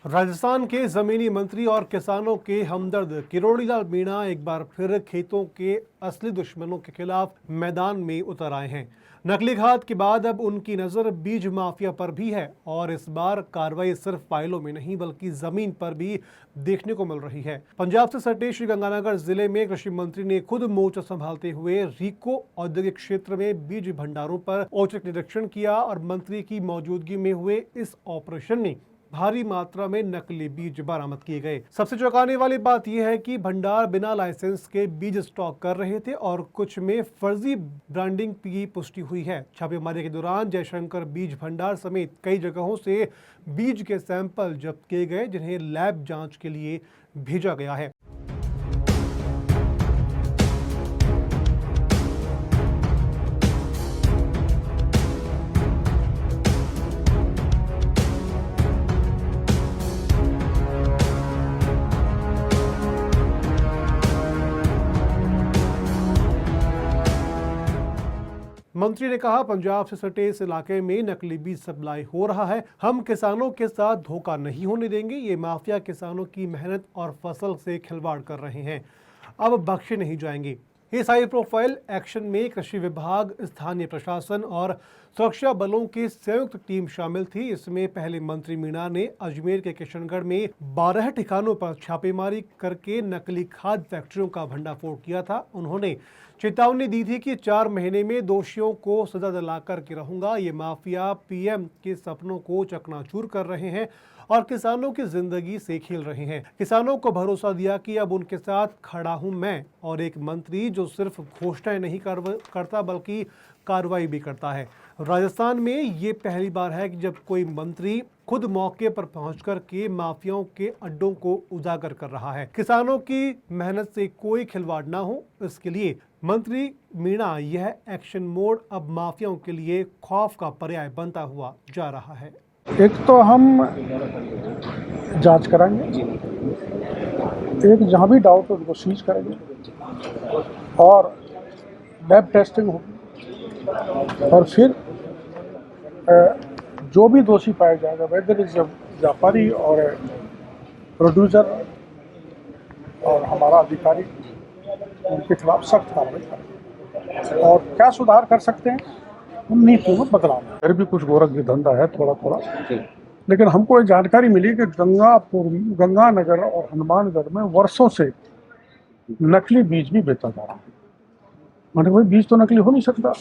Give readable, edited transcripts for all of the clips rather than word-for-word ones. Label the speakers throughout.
Speaker 1: राजस्थान के जमीनी मंत्री और किसानों के हमदर्द किरोड़ीलाल मीणा एक बार फिर खेतों के असली दुश्मनों के खिलाफ मैदान में उतर आए हैं। नकली खाद के बाद अब उनकी नजर बीज माफिया पर भी है और इस बार कार्रवाई सिर्फ फाइलों में नहीं बल्कि जमीन पर भी देखने को मिल रही है। पंजाब से सटे श्रीगंगानगर जिले में कृषि मंत्री ने खुद मोर्चा संभालते हुए रीको औद्योगिक क्षेत्र में बीज भंडारों पर औचक निरीक्षण किया और मंत्री की मौजूदगी में हुए इस ऑपरेशन में भारी मात्रा में नकली बीज बरामद किए गए। सबसे चौंकाने वाली बात यह है कि भंडार बिना लाइसेंस के बीज स्टॉक कर रहे थे और कुछ में फर्जी ब्रांडिंग की पुष्टि हुई है। छापेमारी के दौरान जयशंकर बीज भंडार समेत कई जगहों से बीज के सैंपल जब्त किए गए जिन्हें लैब जांच के लिए भेजा गया है। मंत्री ने कहा, पंजाब से सटे इस इलाके में नकली बीज सप्लाई हो रहा है। हम किसानों के साथ धोखा नहीं होने देंगे। ये माफिया किसानों की मेहनत और फसल से खिलवाड़ कर रहे हैं, अब बख्शे नहीं जाएंगे। इस हाई प्रोफाइल एक्शन में कृषि विभाग, स्थानीय प्रशासन और सुरक्षा बलों की संयुक्त टीम शामिल थी। इसमें पहले मंत्री मीणा ने अजमेर के किशनगढ़ में 12 ठिकानों पर छापेमारी करके नकली खाद फैक्ट्रियों का भंडाफोड़ किया था। उन्होंने चेतावनी दी थी कि 4 महीने में दोषियों को सजा दिला करके रहूंगा। ये माफिया पीएम के सपनों को चकनाचूर कर रहे हैं और किसानों की जिंदगी से खेल रहे हैं। किसानों को भरोसा दिया कि अब उनके साथ खड़ा हूं मैं और एक मंत्री जो सिर्फ घोषणाएं नहीं करता बल्कि कार्रवाई भी करता है। राजस्थान में ये पहली बार है कि जब कोई मंत्री खुद मौके पर पहुंचकर के माफियाओं के अड्डों को उजागर कर रहा है। किसानों की मेहनत से कोई खिलवाड़ ना हो, इसके लिए मंत्री मीणा यह एक्शन मोड अब माफियाओं के लिए खौफ का पर्याय बनता हुआ जा रहा है।
Speaker 2: एक तो हम जांच कराएंगे, एक जहां भी डाउट हो उनको सीज करेंगे और लैब टेस्टिंग होगी और फिर जो भी दोषी पाया जाएगा, वेदर इज व्यापारी और प्रोड्यूसर और हमारा अधिकारी, उनके खिलाफ सख्त कार्रवाई करेंगे। और क्या सुधार कर सकते हैं, हम नीतियों में बदलाव। फिर भी कुछ गोरख धंधा है थोड़ा थोड़ा, लेकिन हमको एक जानकारी मिली कि गंगानगर और हनुमानगढ़ में वर्षों से नकली बीज भी बेचा जा रहा है। मैंने कोई बीज तो नकली हो नहीं सकता,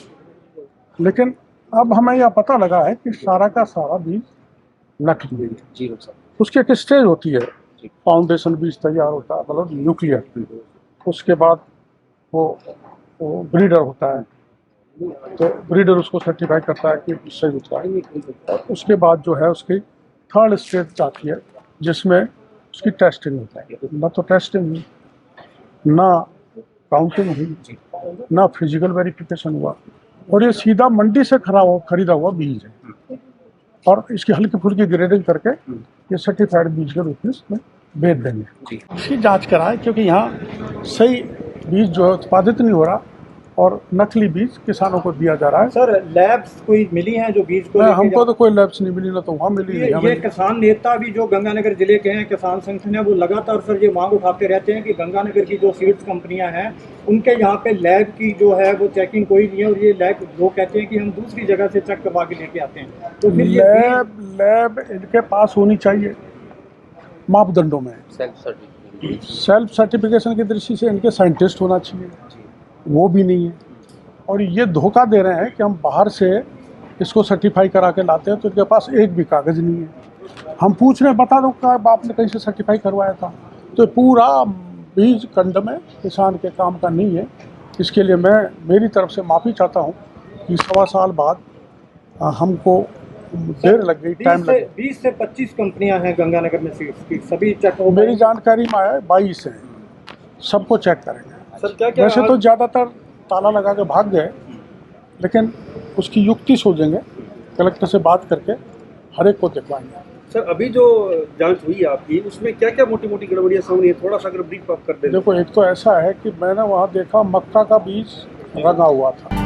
Speaker 2: लेकिन अब हमें यह पता लगा है कि सारा का सारा बीज नकली है। उसकी एक स्टेज होती है, फाउंडेशन बीज तैयार होता है, मतलब न्यूक्लियर। उसके बाद वो ब्रीडर होता है, तो ब्रीडर उसको सर्टिफाई करता है कि सही होता है। और उसके बाद जो है उसकी थर्ड स्टेज आती है जिसमें उसकी टेस्टिंग होता है। ना तो टेस्टिंग हुई, ना काउंटिंग हुई, ना फिजिकल वेरिफिकेशन हुआ, और ये सीधा मंडी से खरीदा हुआ बीज है और इसकी हल्की फुल्की ग्रेडिंग करके ये सर्टिफाइड बीज के रूप में इसमें बेच देंगे। इसकी जांच कराएं क्योंकि यहाँ सही बीज जो है उत्पादित नहीं हो रहा और नकली बीज किसानों को दिया जा रहा है।
Speaker 3: सर, लैब्स कोई मिली हैं जो बीज को?
Speaker 2: हमको तो कोई लैब्स नहीं मिली, ना तो वहाँ मिली।
Speaker 3: ये किसान नेता भी जो गंगानगर जिले के हैं, किसान संगठन है, वो लगातार सर ये मांग उठाते रहते हैं कि गंगानगर की जो सीड्स कंपनियां हैं उनके यहाँ पे लैब की जो है वो चेकिंग कोई नहीं है और ये लैब वो कहते हैं कि हम दूसरी जगह से चेक करवा के लेके आते हैं। तो फिर
Speaker 2: लैब इनके पास होनी चाहिए मापदंडों में। सेल्फ सर्टिफिकेशन की दृष्टि से इनके साइंटिस्ट होना चाहिए, वो भी नहीं है। और ये धोखा दे रहे हैं कि हम बाहर से इसको सर्टिफाई करा के लाते हैं तो इनके पास एक भी कागज़ नहीं है। हम पूछ रहे हैं, बता दो कि आपने कहीं से सर्टिफाई करवाया था। तो पूरा बीज खंड में किसान के काम का नहीं है। इसके लिए मैं मेरी तरफ से माफ़ी चाहता हूँ कि 1.25 साल बाद हमको देर लग गई, टाइम लग गई।
Speaker 3: 20 से 25 कंपनियां हैं गंगानगर में सीड्स की, सभी चेक हो?
Speaker 2: मेरी जानकारी में आया 22 हैं, सबको चेक करेंगे। वैसे तो ज़्यादातर ताला लगा के भाग गए, लेकिन उसकी युक्ति सोचेंगे, कलेक्टर से बात करके हर एक को दिखवाएंगे।
Speaker 3: सर, अभी जो जांच हुई आपकी, उसमें क्या क्या मोटी मोटी गड़बड़ियाँ सामने है, थोड़ा सा अगर ब्रीफ आप कर दें।
Speaker 2: देखो, एक तो ऐसा है कि मैंने वहाँ देखा मक्का का बीज रंगा हुआ था।